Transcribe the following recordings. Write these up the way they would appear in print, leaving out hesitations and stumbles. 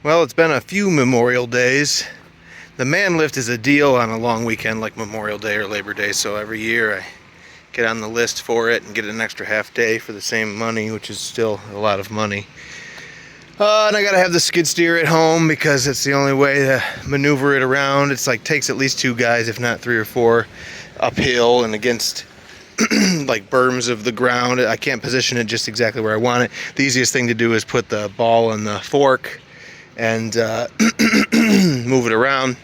Well, it's been a few Memorial Days. The man lift is a deal on a long weekend like Memorial Day or Labor Day, so every year I get on the list for it and get an extra half day for the same money, which is still a lot of money. And I gotta have the skid steer at home because it's the only way to maneuver it around. It's like takes at least two guys, if not three or four, uphill and against like berms of the ground. I can't position it just exactly where I want it. The easiest thing to do is put the ball in the fork and move it around.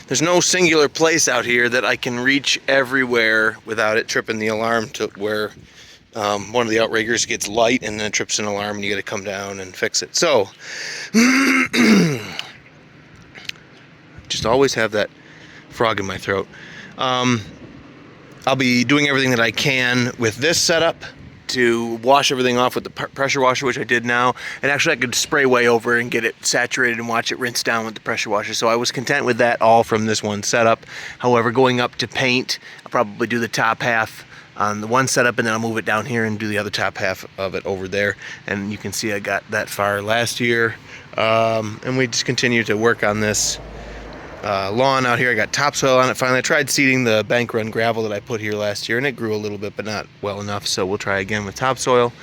There's no singular place out here that I can reach everywhere without it tripping the alarm to where one of the outriggers gets light and then it trips an alarm and you got to come down and fix it. So just always have that frog in my throat. I'll be doing everything that I can with this setup to wash everything off with the pressure washer, which I did now. And actually I could spray way over and get it saturated and watch it rinse down with the pressure washer. So I was content with that all from this one setup. However, going up to paint, I'll probably do the top half on the one setup and then I'll move it down here and do the other top half of it over there. And you can see I got that far last year. And we just continue to work on this lawn out here. I got topsoil on it finally. I tried seeding the bank run gravel that I put here last year and it grew a little bit but not well enough, so we'll try again with topsoil.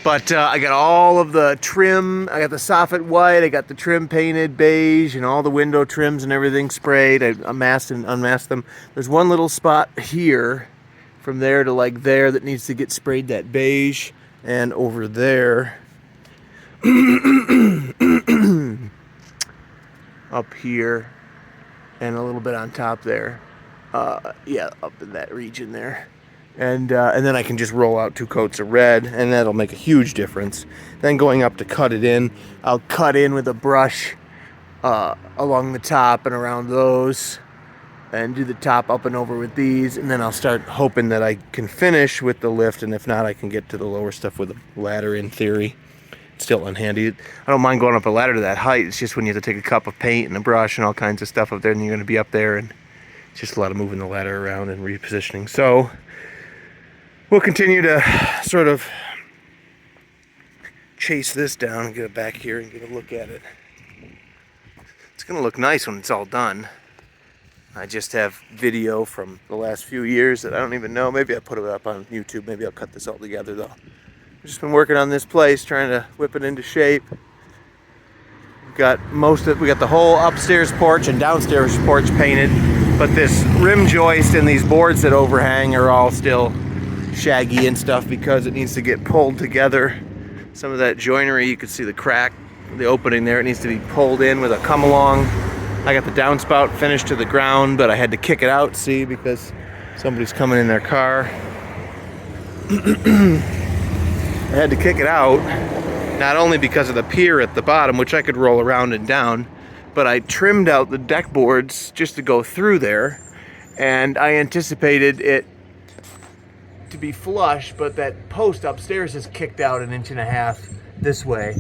But I got all of the trim. I got the soffit white, I got the trim painted beige, and all the window trims and everything sprayed. I masked and unmasked them. There's one little spot here from there to like there that needs to get sprayed, that beige, and over there up here and a little bit on top there. Yeah, up in that region there. And then I can just roll out 2 coats of red, and that'll make a huge difference. Then going up to cut it in, I'll cut in with a brush along the top and around those, and do the top up and over with these, and then I'll start hoping that I can finish with the lift, and if not, I can get to the lower stuff with a ladder in theory. It's still unhandy. I don't mind going up a ladder to that height. It's just when you have to take a cup of paint and a brush and all kinds of stuff up there, and you're going to be up there, and it's just a lot of moving the ladder around and repositioning. So we'll continue to sort of chase this down and get it back here and get a look at it. It's going to look nice when it's all done. I just have video from the last few years that I don't even know. Maybe I put it up on YouTube. Maybe I'll cut this all together though. I've just been working on this place, trying to whip it into shape. We got the whole upstairs porch and downstairs porch painted, but this rim joist and these boards that overhang are all still shaggy and stuff because it needs to get pulled together. Some of that joinery, you can see the crack, the opening there, it needs to be pulled in with a come along. I got the downspout finished to the ground, but I had to kick it out, see, because somebody's coming in their car. I had to kick it out, not only because of the pier at the bottom, which I could roll around and down, but I trimmed out the deck boards just to go through there, and I anticipated it to be flush, but that post upstairs is kicked out 1.5 inches this way,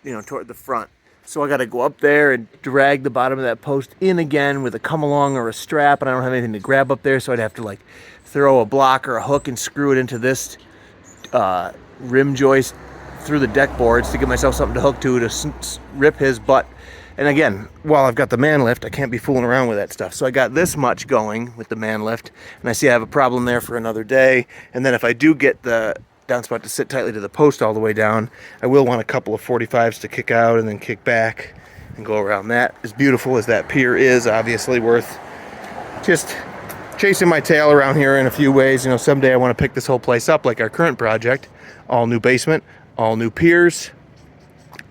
you know, toward the front. So I got to go up there and drag the bottom of that post in again with a come along or a strap, and I don't have anything to grab up there, so I'd have to like throw a block or a hook and screw it into this rim joist through the deck boards to give myself something to hook to rip his butt. And again, while I've got the man lift, I can't be fooling around with that stuff. So I got this much going with the man lift, and I see I have a problem there for another day. And then if I do get the downspout to sit tightly to the post all the way down, I will want a couple of 45s to kick out and then kick back and go around that. As beautiful as that pier is, obviously worth just chasing my tail around here in a few ways. You know, someday I want to pick this whole place up like our current project. All new basement, all new piers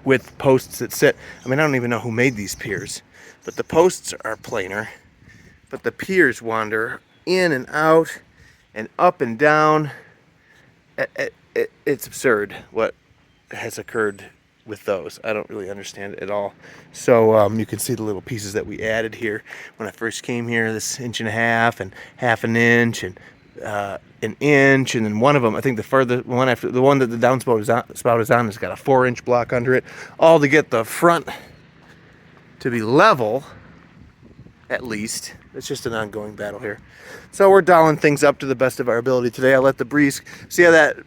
with posts that sit. I mean, I don't even know who made these piers, but the posts are planar, but the piers wander in and out and up and down. It's absurd what has occurred with those. I don't really understand it at all. So you can see the little pieces that we added here when I first came here, this 1.5 inches and 1/2 inch and 1 inch, and then one of them, I think the further one after the one that the downspout is on has got a 4-inch block under it, all to get the front to be level at least. It's just an ongoing battle here. So we're dialing things up to the best of our ability today. I let the breeze, see how that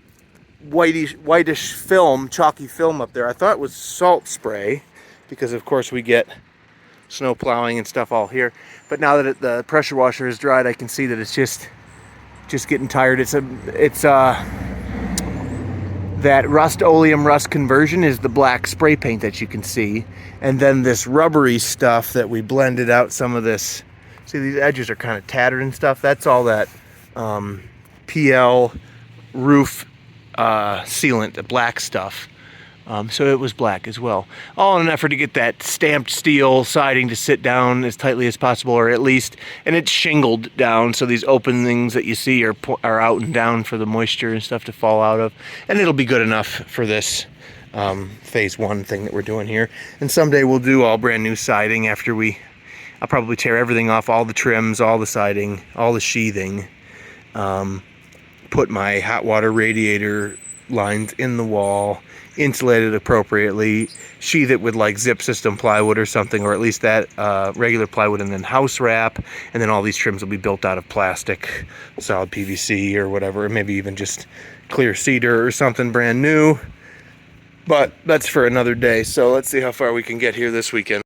whitish film, chalky film up there, I thought it was salt spray, because of course we get snow plowing and stuff all here. But now that the pressure washer is dried, I can see that it's just getting tired. It's that Rust-Oleum rust conversion is the black spray paint that you can see, and then this rubbery stuff that we blended out some of this. See, these edges are kind of tattered and stuff. That's all that PL roof sealant, the black stuff. So it was black as well. All in an effort to get that stamped steel siding to sit down as tightly as possible, or at least, and it's shingled down, so these openings that you see are out and down for the moisture and stuff to fall out of. And it'll be good enough for this phase one thing that we're doing here. And someday we'll do all brand new siding after I'll probably tear everything off, all the trims, all the siding, all the sheathing, put my hot water radiator lines in the wall, insulate it appropriately, sheathe it with like zip system plywood or something, or at least that regular plywood, and then house wrap, and then all these trims will be built out of plastic, solid PVC or whatever, or maybe even just clear cedar or something brand new. But that's for another day, so let's see how far we can get here this weekend.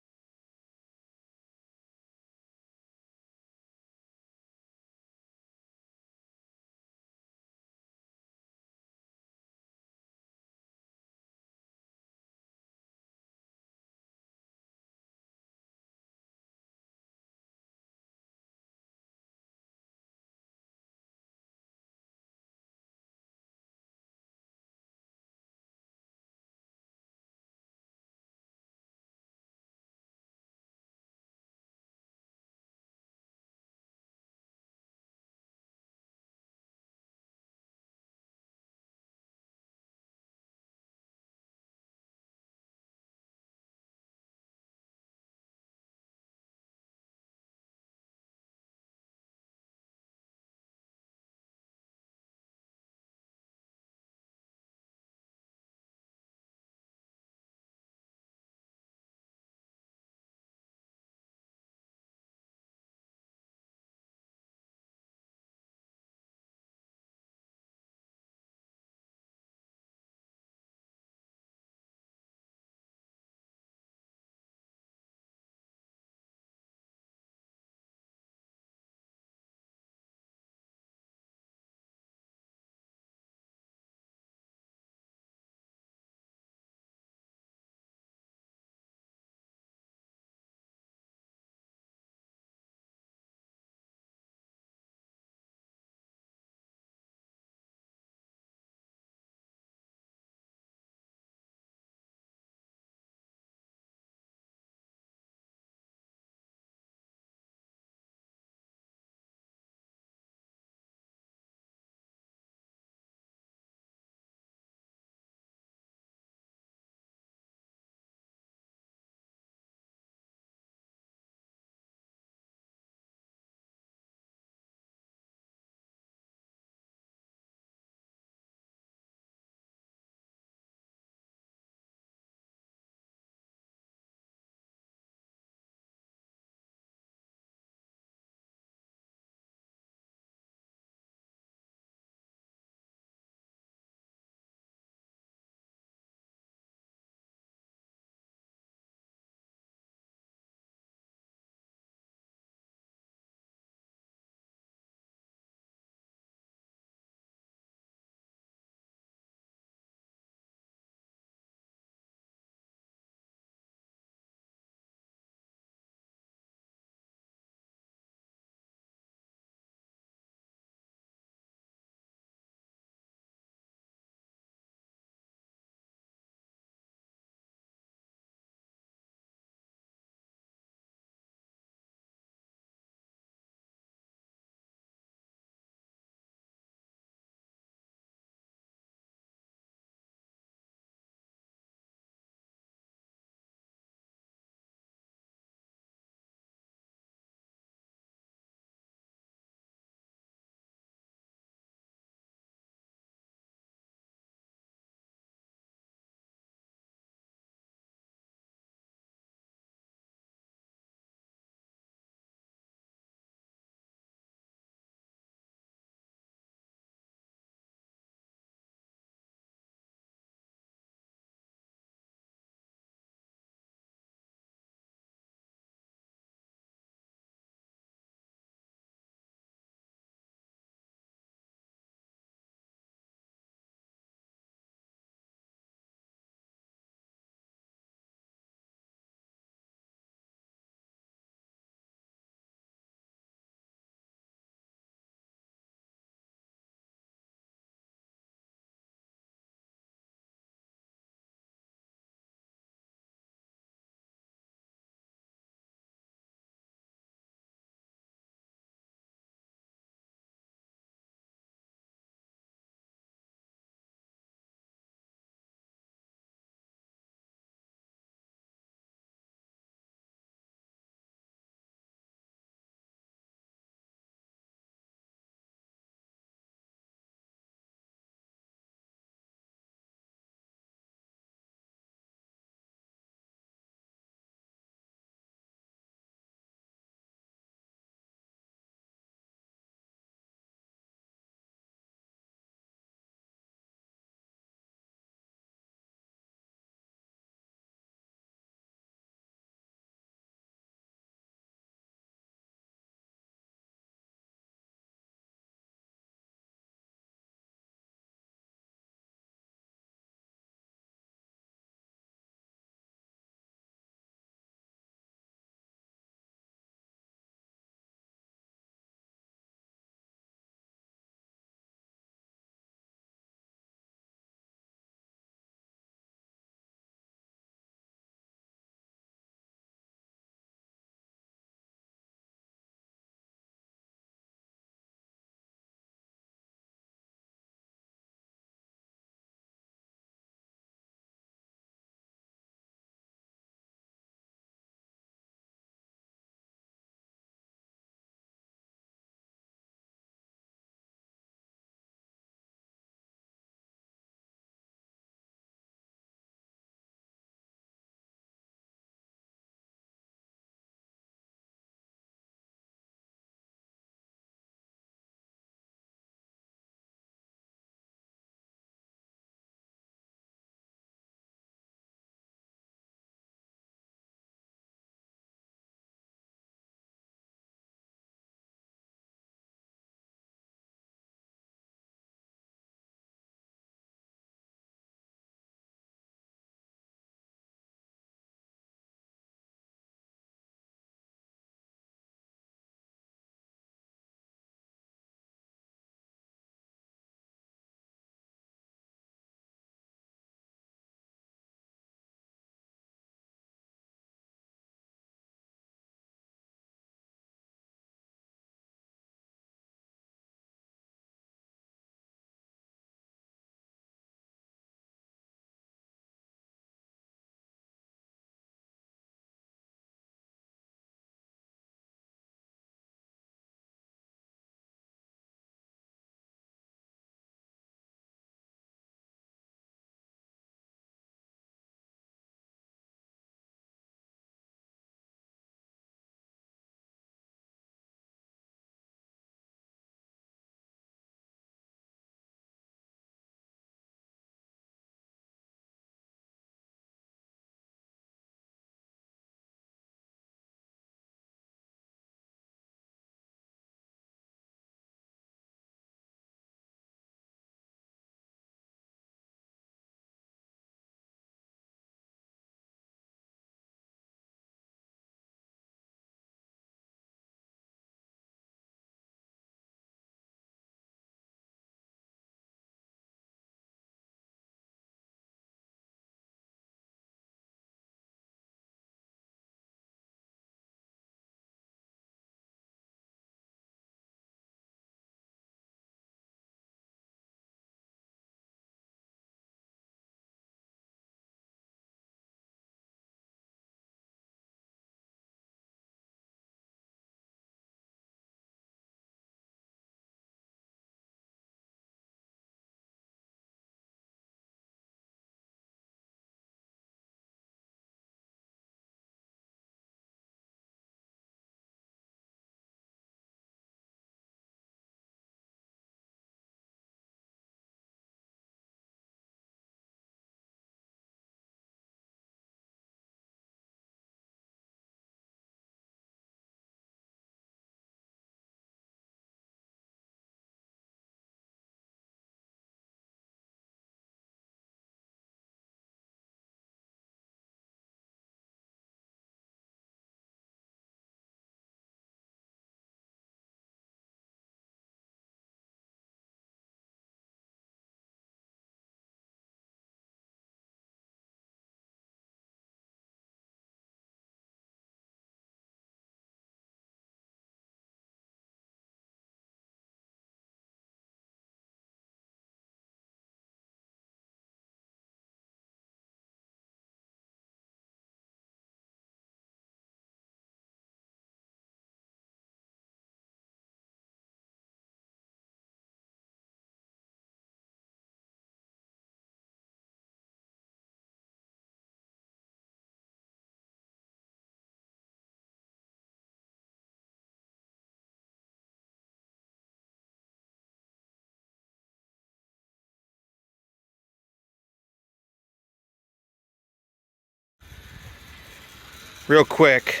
real quick,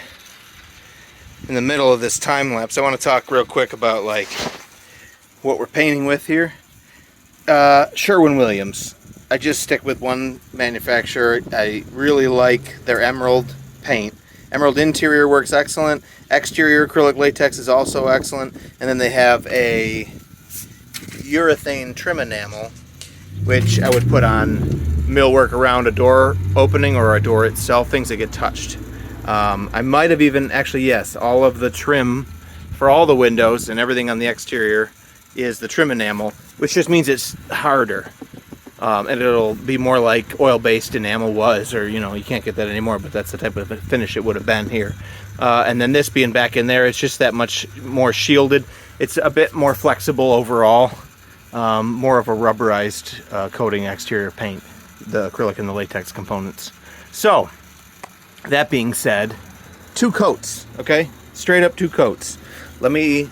in the middle of this time lapse, I want to talk real quick about like what we're painting with here. Sherwin-Williams. I just stick with one manufacturer. I really like their emerald paint. Emerald interior works excellent. Exterior acrylic latex is also excellent. And then they have a urethane trim enamel, which I would put on millwork around a door opening or a door itself, things that get touched. I might have even, actually yes, all of the trim for all the windows and everything on the exterior is the trim enamel, which just means it's harder. And it'll be more like oil-based enamel was, or you know, you can't get that anymore, but that's the type of finish it would have been here. And then this being back in there, it's just that much more shielded. It's a bit more flexible overall, more of a rubberized coating exterior paint, the acrylic and the latex components. So, that being said, 2 coats, okay? Straight up 2 coats. Let me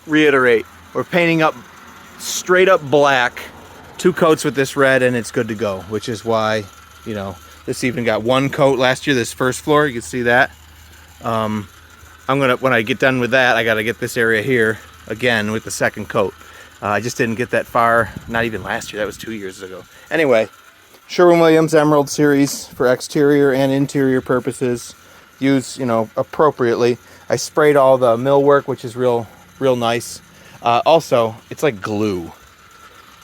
reiterate, we're painting up straight up black, 2 coats with this red, and it's good to go, which is why, you know, this even got 1 coat last year, this first floor, you can see that. I'm gonna, when I get done with that, I gotta get this area here again with the 2nd coat. I just didn't get that far, not even last year, that was 2 years ago. Anyway, Sherwin-Williams Emerald Series for exterior and interior purposes. Use, you know, appropriately. I sprayed all the millwork, which is real nice. Also, it's like glue.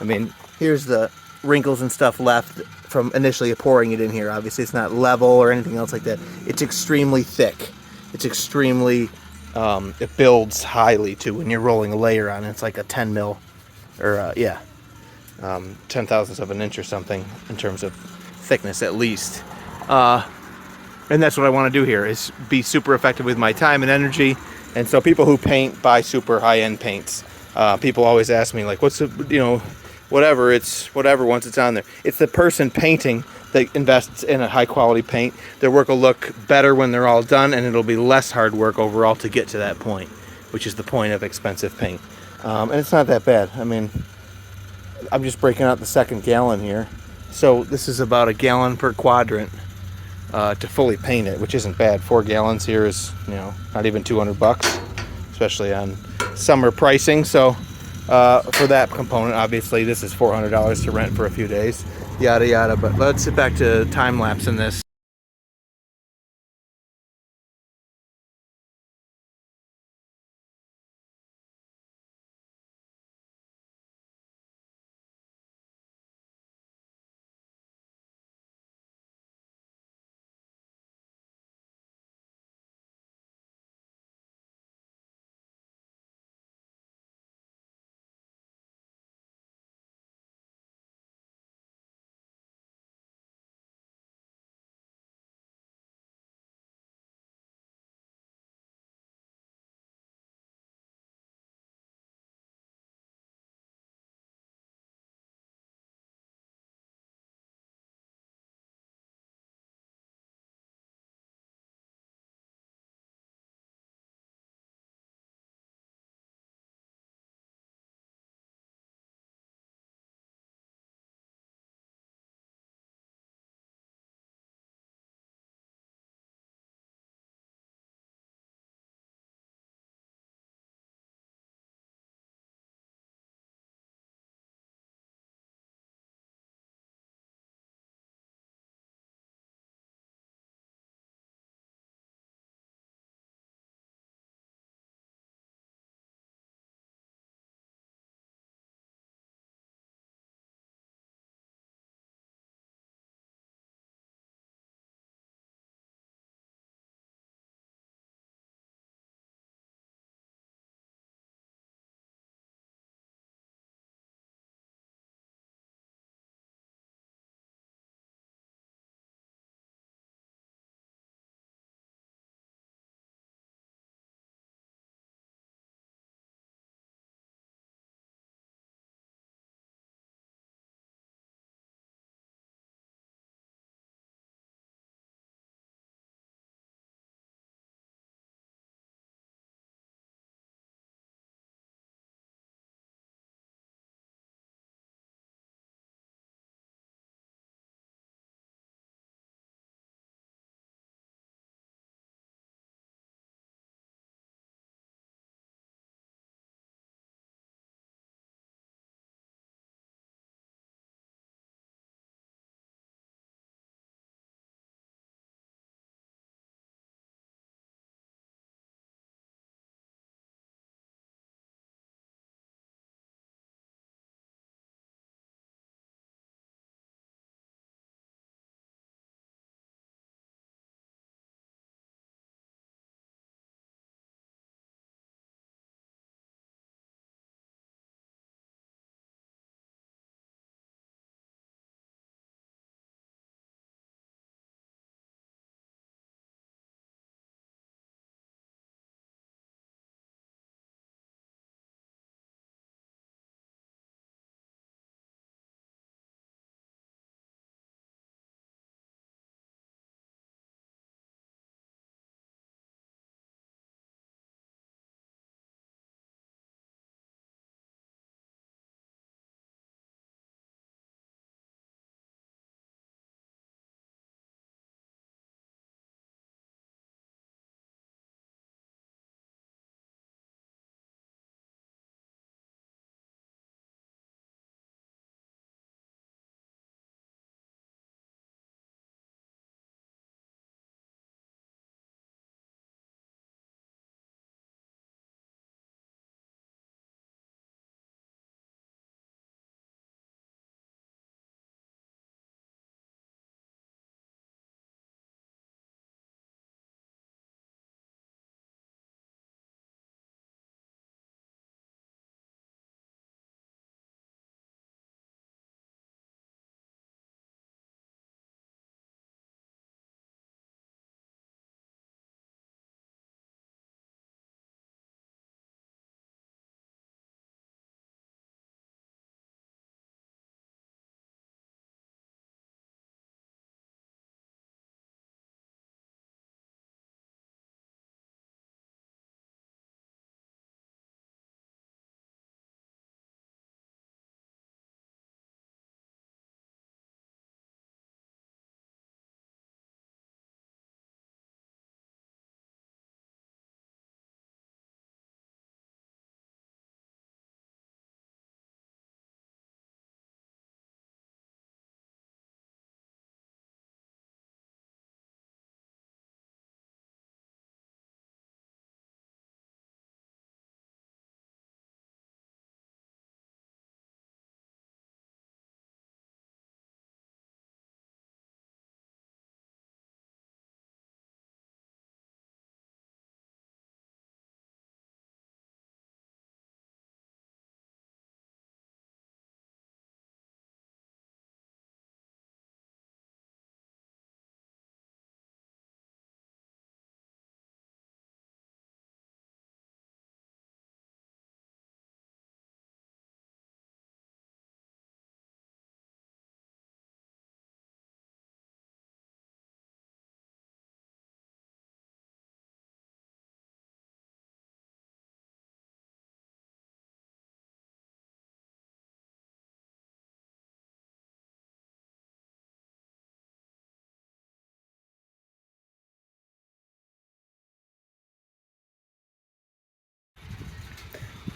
I mean, here's the wrinkles and stuff left from initially pouring it in here. Obviously, it's not level or anything else like that. It's extremely thick. It's extremely, it builds highly too when you're rolling a layer on it. It's like a 10 mil, or 10 thousandths of an inch or something in terms of thickness at least. And that's what I want to do here, is be super effective with my time and energy. And so people who paint buy super high-end paints. People always ask me, like, what's the, you know, whatever, it's whatever once it's on there. It's the person painting that invests in a high-quality paint. Their work will look better when they're all done, and it'll be less hard work overall to get to that point, which is the point of expensive paint. And it's not that bad. I mean, I'm just breaking out the 2nd gallon here. So this is about a gallon per quadrant to fully paint it, which isn't bad. 4 gallons here is, you know, not even 200 bucks, especially on summer pricing. So for that component, obviously this is $400 to rent for a few days, yada yada. But let's get back to time lapse in this.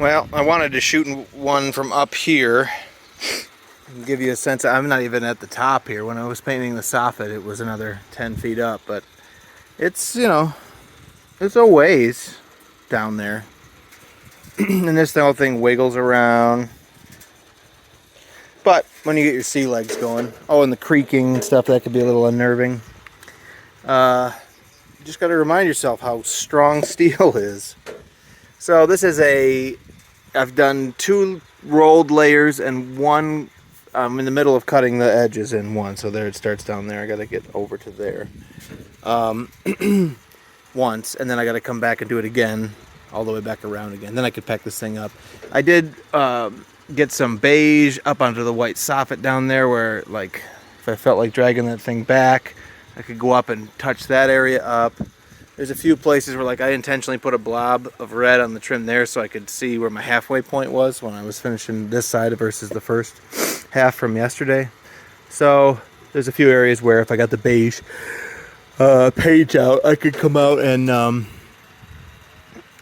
Well, I wanted to shoot one from up here and give you a sense. I'm not even at the top here. When I was painting the soffit, it was another 10 feet up, but it's, you know, it's a ways down there. And this whole thing wiggles around. But when you get your sea legs going, oh, and the creaking and stuff, that could be a little unnerving. You just got to remind yourself how strong steel is. So this is I've done 2 rolled layers and one, I'm in the middle of cutting the edges in one. So there it starts down there. I got to get over to there once, and then I got to come back and do it again, all the way back around again. Then I could pack this thing up. I did get some beige up onto the white soffit down there where, like, if I felt like dragging that thing back, I could go up and touch that area up. There's a few places where, like, I intentionally put a blob of red on the trim there so I could see where my halfway point was when I was finishing this side versus the first half from yesterday. So there's a few areas where if I got the beige page out, I could come out and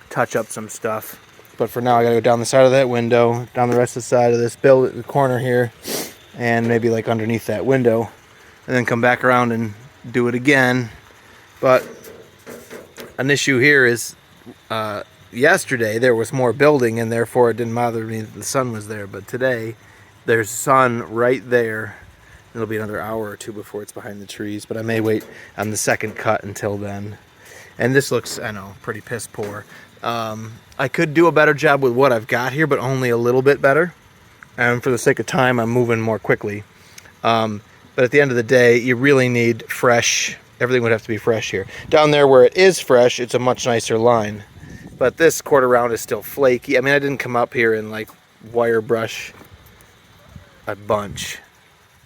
touch up some stuff. But for now, I gotta go down the side of that window, down the rest of the side of this the corner here, and maybe like underneath that window, and then come back around and do it again. But an issue here is yesterday there was more building, and therefore it didn't bother me that the sun was there. But today there's sun right there. It'll be another hour or two before it's behind the trees, but I may wait on the second cut until then. And this looks, I know, pretty piss poor. I could do a better job with what I've got here, but only a little bit better. And for the sake of time, I'm moving more quickly. But at the end of the day, you really need fresh. Everything would have to be fresh here. Down there where it is fresh, it's a much nicer line. But this quarter round is still flaky. I mean, I didn't come up here and like wire brush a bunch.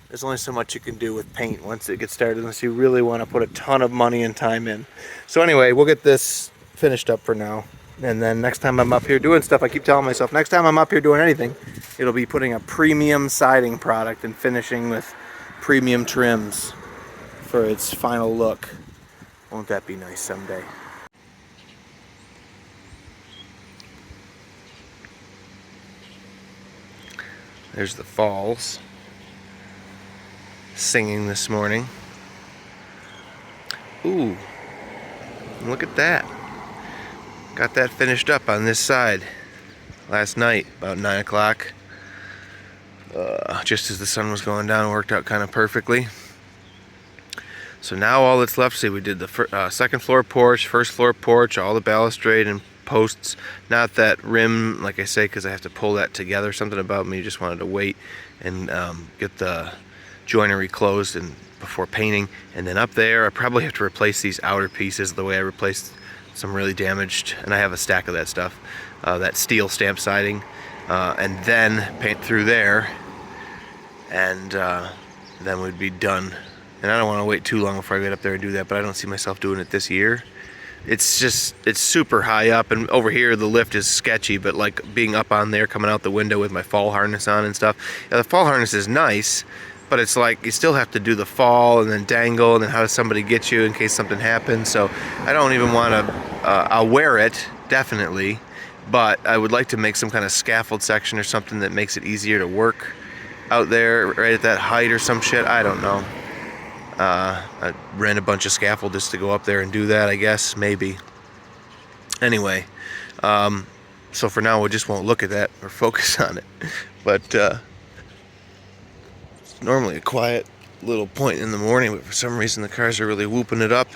There's only so much you can do with paint once it gets started, unless you really want to put a ton of money and time in. So anyway, we'll get this finished up for now. And then next time I'm up here doing stuff, I keep telling myself, next time I'm up here doing anything, it'll be putting a premium siding product and finishing with premium trims for its final look. Won't that be nice someday? There's the falls singing this morning. Ooh, look at that. Got that finished up on this side last night about 9 o'clock. Just as the sun was going down, it worked out kind of perfectly. So now all that's left, see, we did the second floor porch, first floor porch, all the balustrade and posts. Not that rim, like I say, because I have to pull that together. Something about me just wanted to wait and get the joinery closed and before painting. And then up there, I probably have to replace these outer pieces the way I replaced some really damaged, and I have a stack of that stuff, that steel stamp siding, and then paint through there, and then we'd be done. And I don't want to wait too long before I get up there and do that, but I don't see myself doing it this year. It's just, it's super high up, and over here the lift is sketchy, but like being up on there, coming out the window with my fall harness on and stuff. Yeah, the fall harness is nice, but it's like you still have to do the fall and then dangle, and then how does somebody get you in case something happens? So I don't even want to, I'll wear it, definitely, but I would like to make some kind of scaffold section or something that makes it easier to work out there right at that height or some shit. I don't know. I rent a bunch of scaffold just to go up there and do that, I guess, maybe. Anyway, so for now we just won't look at that or focus on it. But it's normally a quiet little point in the morning, but for some reason the cars are really whooping it up.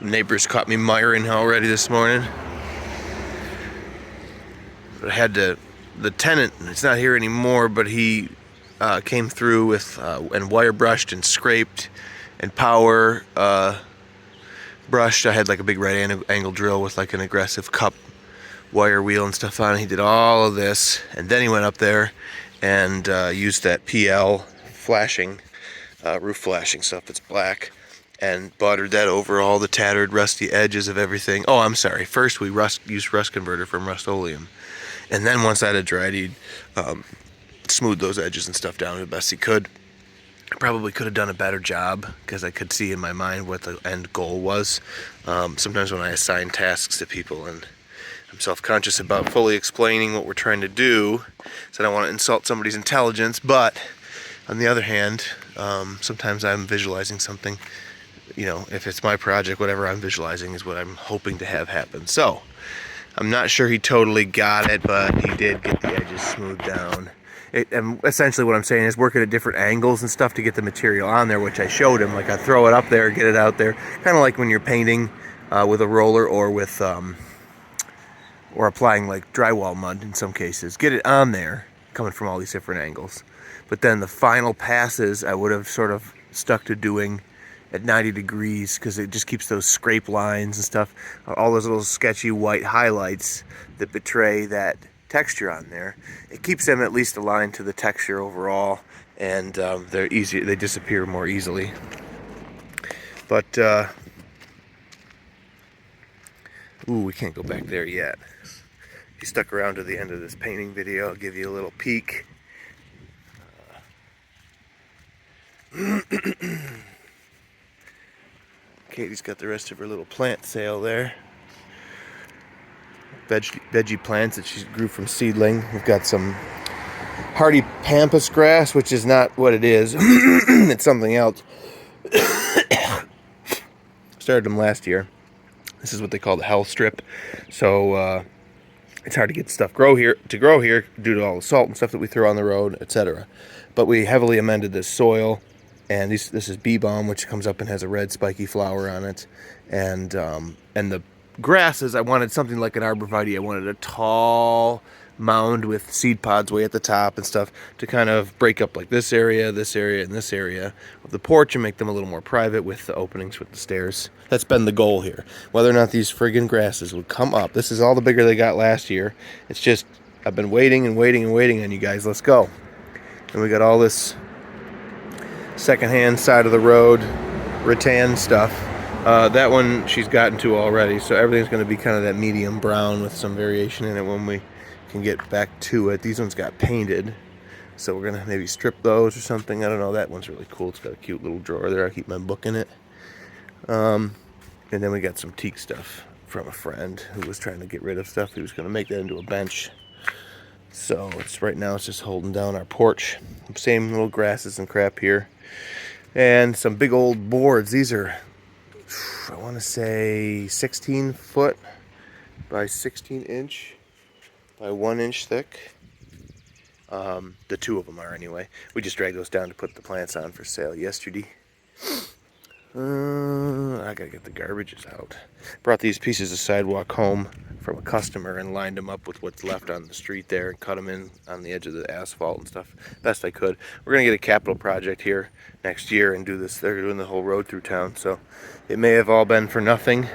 Neighbors caught me miring already this morning. But I had to, the tenant, it's not here anymore, but he came through with and wire brushed and scraped and power brushed. I had like a big right angle drill with like an aggressive cup wire wheel and stuff on it. He did all of this, and then he went up there and used that PL flashing, roof flashing stuff that's black, and buttered that over all the tattered, rusty edges of everything. Oh, I'm sorry. First, we used rust converter from Rust-Oleum, and then once that had dried, he'd smooth those edges and stuff down the best he could. I probably could have done a better job because I could see in my mind what the end goal was. Sometimes when I assign tasks to people and I'm self-conscious about fully explaining what we're trying to do, so I don't want to insult somebody's intelligence, but on the other hand, sometimes I'm visualizing something, you know, if it's my project, whatever I'm visualizing is what I'm hoping to have happen. So, I'm not sure he totally got it, but he did get the edges smoothed down. And essentially what I'm saying is working at different angles and stuff to get the material on there, which I showed him. Like I throw it up there, get it out there. Kind of like when you're painting with a roller or with, or applying like drywall mud in some cases. Get it on there, coming from all these different angles. But then the final passes I would have sort of stuck to doing at 90 degrees because it just keeps those scrape lines and stuff, all those little sketchy white highlights that betray that texture on there. It keeps them at least aligned to the texture overall, and they disappear more easily. But ooh, we can't go back there yet. If you stuck around to the end of this painting video, I'll give you a little peek. Katie's got the rest of her little plant sale there. Veggie plants that she grew from seedling. We've got some hardy pampas grass, which is not what it is. It's something else. Started them last year. This is what they call the health strip. So it's hard to get stuff grow here due to all the salt and stuff that we throw on the road, etc. But we heavily amended this soil. And this is bee balm, which comes up and has a red spiky flower on it. And the grasses, I wanted something like an arborvitae. I wanted a tall mound with seed pods way at the top and stuff to kind of break up like this area, and this area of the porch and make them a little more private with the openings with the stairs. That's been the goal here. Whether or not these friggin' grasses would come up. This is all the bigger they got last year. It's just, I've been waiting and waiting and waiting on you guys. Let's go. And we got all this secondhand side of the road rattan stuff. That one she's gotten to already, so everything's going to be kind of that medium brown with some variation in it when we can get back to it. These ones got painted, so we're going to maybe strip those or something. I don't know. That one's really cool. It's got a cute little drawer there. I keep my book in it. And then we got some teak stuff from a friend who was trying to get rid of stuff. He was going to make that into a bench. So right now it's just holding down our porch. Same little grasses and crap here. And some big old boards. These are, I want to say 16 foot by 16 inch by 1 inch thick. The two of them are anyway. We just dragged those down to put the plants on for sale yesterday. I gotta get the garbages out. Brought these pieces of sidewalk home from a customer and lined them up with what's left on the street there and cut them in on the edge of the asphalt and stuff best I could. We're gonna get a capital project here next year and do this. They're doing the whole road through town, so it may have all been for nothing.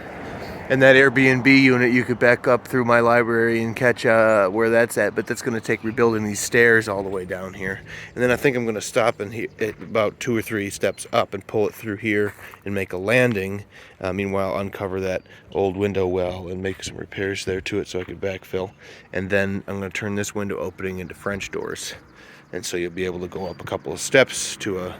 And that Airbnb unit, you could back up through my library and catch where that's at, but that's going to take rebuilding these stairs all the way down here. And then I think I'm going to stop at about 2 or 3 steps up and pull it through here and make a landing. Meanwhile, uncover that old window well and make some repairs there to it so I could backfill. And then I'm going to turn this window opening into French doors. And so you'll be able to go up a couple of steps to a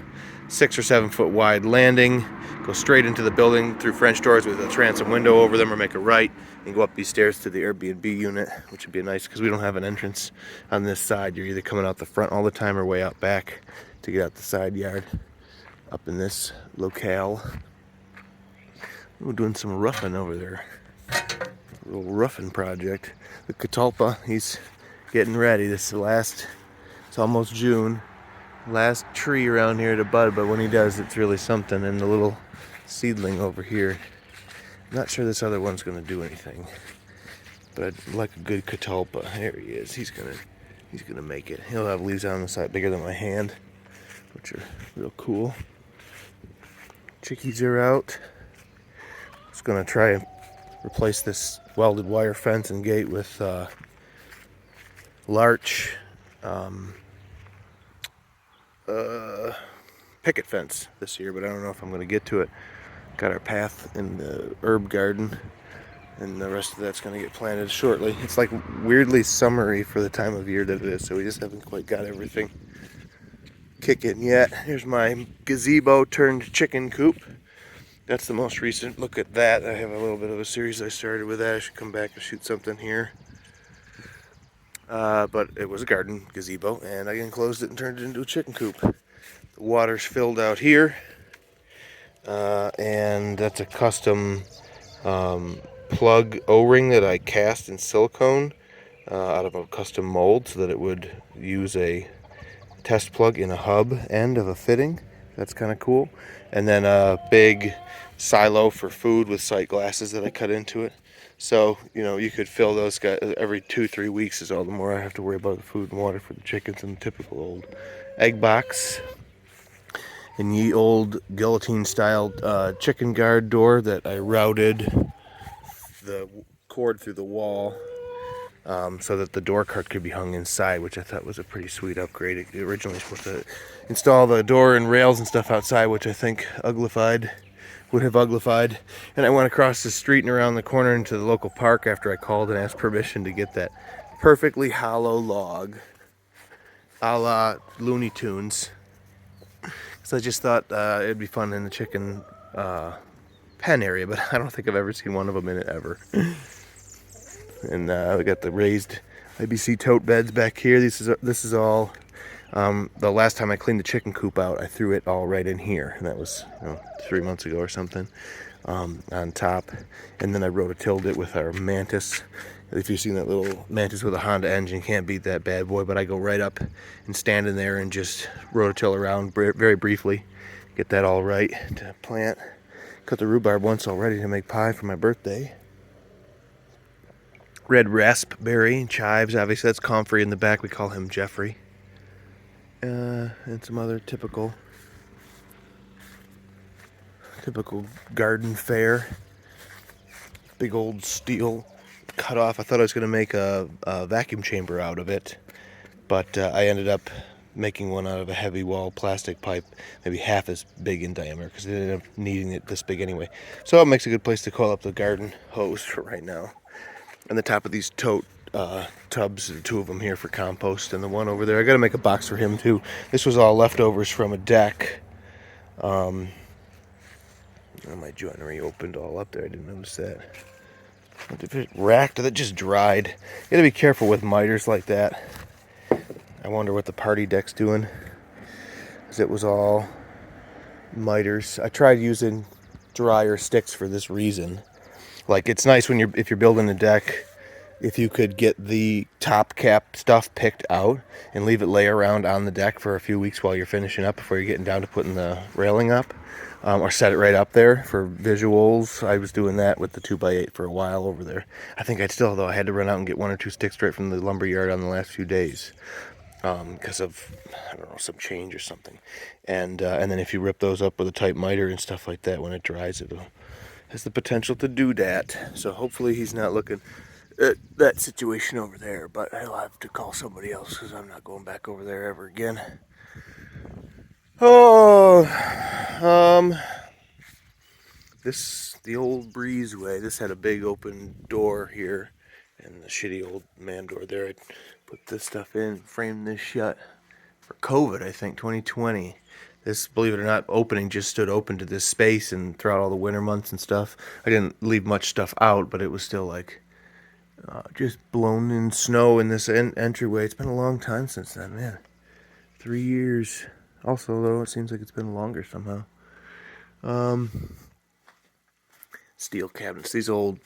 6 or 7 foot wide landing, go straight into the building through French doors with a transom window over them, or make a right and go up these stairs to the Airbnb unit, which would be nice because we don't have an entrance on this side. You're either coming out the front all the time or way out back to get out the side yard up in this locale. We're doing some roughing over there. A little roughing project. The catalpa, he's getting ready. This is the last, it's almost June. Last tree around here to bud, but when he does, it's really something. And the little seedling over here, I'm not sure this other one's going to do anything, but I'd like a good catalpa. There he is. He's gonna make it. He'll have leaves on the side bigger than my hand, which are real cool. Chickies are out. Just gonna try and replace this welded wire fence and gate with larch picket fence this year, but I don't know if I'm going to get to it. Got our path in the herb garden, and the rest of that's going to get planted shortly. It's like weirdly summery for the time of year that it is, so we just haven't quite got everything kick in yet. Here's my gazebo turned chicken coop. That's the most recent look at that. I have a little bit of a series I started with that. I should come back and shoot something here. But it was a garden gazebo, and I enclosed it and turned it into a chicken coop. The water's filled out here, and that's a custom plug O-ring that I cast in silicone out of a custom mold so that it would use a test plug in a hub end of a fitting. That's kind of cool. And then a big silo for food with sight glasses that I cut into it. So, you could fill those guys every 2-3 weeks is all the more I have to worry about the food and water for the chickens in the typical old egg box. And ye old guillotine style chicken guard door that I routed the cord through the wall so that the door cart could be hung inside, which I thought was a pretty sweet upgrade. It originally was supposed to install the door and rails and stuff outside, which I think would have uglified. And I went across the street and around the corner into the local park after I called and asked permission to get that perfectly hollow log a la Looney Tunes. So I just thought it'd be fun in the chicken pen area, but I don't think I've ever seen one of them in it ever. And we got the raised IBC tote beds back here. This is all the last time I cleaned the chicken coop out, I threw it all right in here, and that was 3 months ago or something. On top, and then I rototilled it with our Mantis. If you've seen that little Mantis with a Honda engine, can't beat that bad boy. But I go right up and stand in there and just rototill around very briefly, get that all right to plant. Cut the rhubarb once already to make pie for my birthday. Red raspberry, chives, obviously that's Comfrey in the back. We call him Jeffrey. And some other typical garden fare. Big old steel cut off. I thought I was going to make a vacuum chamber out of it, but I ended up making one out of a heavy wall plastic pipe, maybe half as big in diameter, because I ended up needing it this big anyway. So it makes a good place to coil up the garden hose for right now. And the top of these tote tubs, 2 of them here for compost, and the one over there, I got to make a box for him too. This was all leftovers from a deck. My joinery opened all up there. I didn't notice that. If it racked, that just dried. You gotta be careful with miters like that. I wonder what the party deck's doing, because it was all miters. I tried using drier sticks for this reason. Like, it's nice when if you're building a deck, if you could get the top cap stuff picked out and leave it lay around on the deck for a few weeks while you're finishing up before you're getting down to putting the railing up, or set it right up there for visuals. I was doing that with the 2x8 for a while over there. I think I had to run out and get 1 or 2 sticks straight from the lumber yard on the last few days because of, I don't know, some change or something. And then if you rip those up with a tight miter and stuff like that, when it dries, it has the potential to do that. So hopefully he's not looking at that situation over there, but I'll have to call somebody else because I'm not going back over there ever again. The old breezeway, this had a big open door here, and the shitty old man door there. I put this stuff in, framed this shut for COVID, I think, 2020. This, believe it or not, opening just stood open to this space, and throughout all the winter months and stuff, I didn't leave much stuff out, but it was still like just blown in snow in this entryway. It's been a long time since then, man. 3 years. Also, though, it seems like it's been longer somehow. Steel cabinets. These old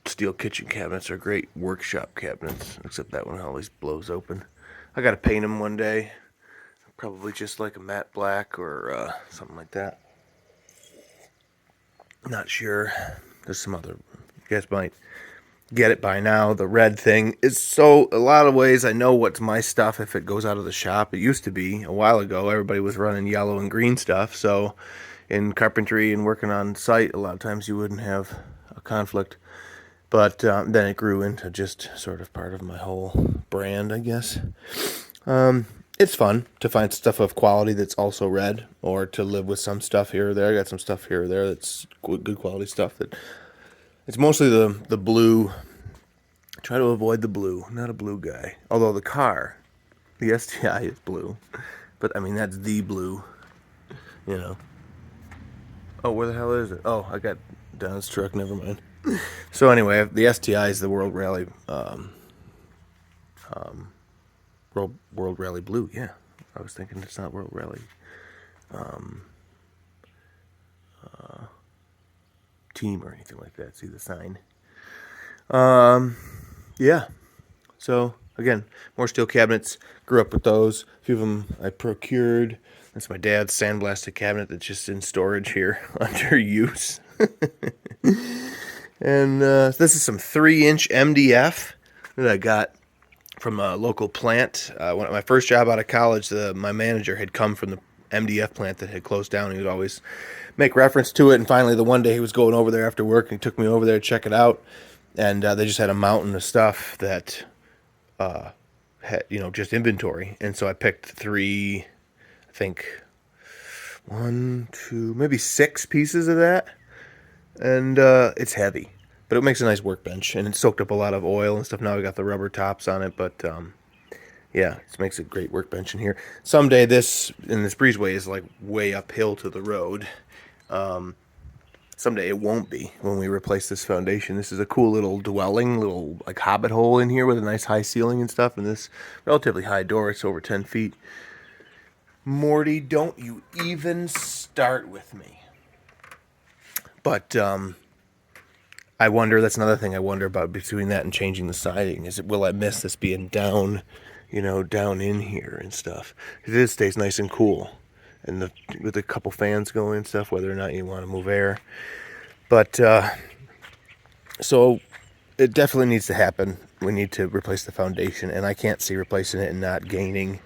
steel kitchen cabinets are great workshop cabinets, except that one always blows open. I gotta paint them one day. Probably just like a matte black or something like that. Not sure. There's some other, you guys might get it by now. The red thing is so, a lot of ways I know what's my stuff if it goes out of the shop. It used to be, a while ago, everybody was running yellow and green stuff, so in carpentry and working on site, a lot of times you wouldn't have a conflict. But then it grew into just sort of part of my whole brand, I guess. It's fun to find stuff of quality that's also red, or to live with some stuff here or there. I got some stuff here or there that's good quality stuff. That it's mostly the blue. I try to avoid the blue. I'm not a blue guy. Although the car, the STI is blue. But I mean, that's the blue, you know. Oh, where the hell is it? Oh, I got Don's truck. Never mind. So anyway, the STI is the World Rally, World Rally Blue. Yeah, I was thinking it's not World Rally Team or anything like that. See the sign? Yeah. So again, more steel cabinets. Grew up with those. A few of them I procured. That's my dad's sandblasted cabinet that's just in storage here under use. And this is some 3-inch MDF that I got from a local plant. When my first job out of college, my manager had come from the MDF plant that had closed down. He would always make reference to it. And finally, the one day he was going over there after work, and he took me over there to check it out. And they just had a mountain of stuff that had, just inventory. And so I picked 3, I think 1, 2, maybe 6 pieces of that. And it's heavy, but it makes a nice workbench, and it soaked up a lot of oil and stuff. Now we got the rubber tops on it, but yeah, it makes a great workbench in here. Someday this breezeway is like way uphill to the road. Someday it won't be when we replace this foundation. This is a cool little dwelling, little like hobbit hole in here with a nice high ceiling and stuff, and this relatively high door. It's over 10 feet. Morty, don't you even start with me. But I wonder, that's another thing I wonder about between that and changing the siding. Will I miss this being down, down in here and stuff? It stays nice and cool. And with a couple fans going and stuff, whether or not you want to move air. But, so it definitely needs to happen. We need to replace the foundation, and I can't see replacing it and not gaining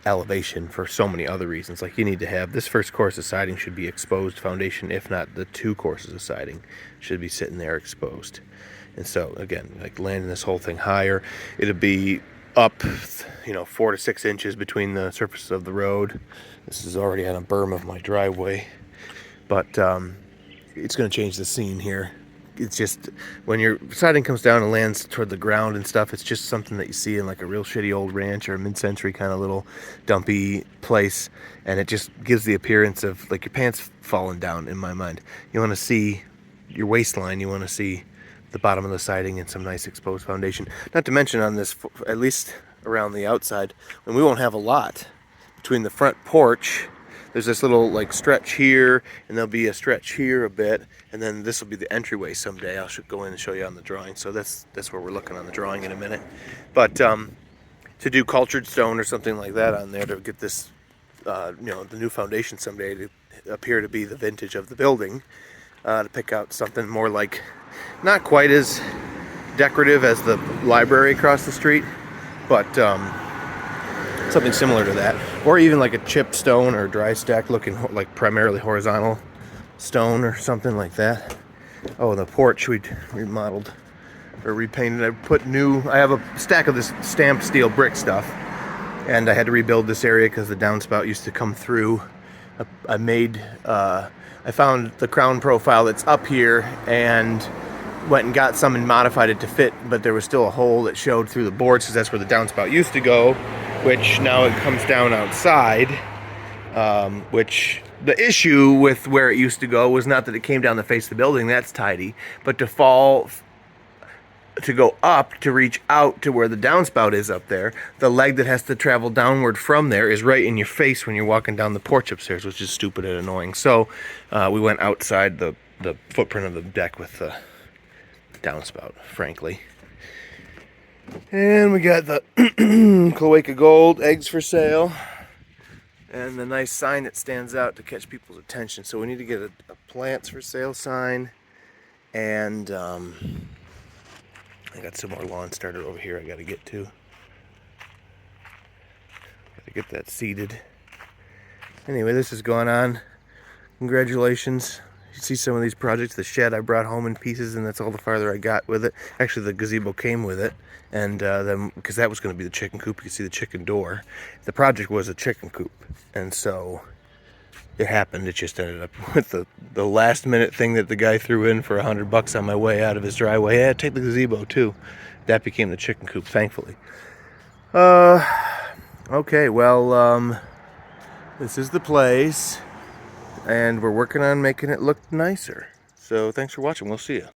elevation for so many other reasons. Like, you need to have this first course of siding should be exposed foundation, if not the 2 courses of siding should be sitting there exposed. And so again, like landing this whole thing higher, it'll be up 4 to 6 inches between the surfaces of the road. This is already on a berm of my driveway, but it's going to change the scene here. It's just, when your siding comes down and lands toward the ground and stuff, it's just something that you see in like a real shitty old ranch or a mid-century kind of little dumpy place, and it just gives the appearance of like your pants falling down in my mind. You want to see your waistline, you want to see the bottom of the siding and some nice exposed foundation. Not to mention on this, at least around the outside, and we won't have a lot between the front porch. There's this little like stretch here, and there'll be a stretch here a bit, and then this will be the entryway someday. I'll go in and show you on the drawing. So that's where we're looking on the drawing in a minute. But to do cultured stone or something like that on there to get this, the new foundation someday to appear to be the vintage of the building, to pick out something more like, not quite as decorative as the library across the street, but something similar to that, or even like a chipped stone or dry stack looking like primarily horizontal stone or something like that. Oh, the porch we remodeled or repainted. I have a stack of this stamped steel brick stuff, and I had to rebuild this area because the downspout used to come through. I found the crown profile that's up here and went and got some and modified it to fit, but there was still a hole that showed through the boards because that's where the downspout used to go, which now it comes down outside, which the issue with where it used to go was not that it came down the face of the building, that's tidy, but to go up to reach out to where the downspout is up there, the leg that has to travel downward from there is right in your face when you're walking down the porch upstairs, which is stupid and annoying. So we went outside the footprint of the deck with the downspout, frankly. And we got the Cloaca Gold eggs for sale, and the nice sign that stands out to catch people's attention. So we need to get a plants for sale sign, and I got some more lawn starter over here I got to get to. Got to get that seeded. Anyway, this is going on. Congratulations. You see some of these projects. The shed I brought home in pieces, and that's all the farther I got with it. Actually, the gazebo came with it, and then because that was going to be the chicken coop, you can see the chicken door. The project was a chicken coop, and so it happened. It just ended up with the last minute thing that the guy threw in for $100 on my way out of his driveway. Yeah, take the gazebo too. That became the chicken coop, thankfully. Okay, well, This is the place, and we're working on making it look nicer. So thanks for watching. We'll see you.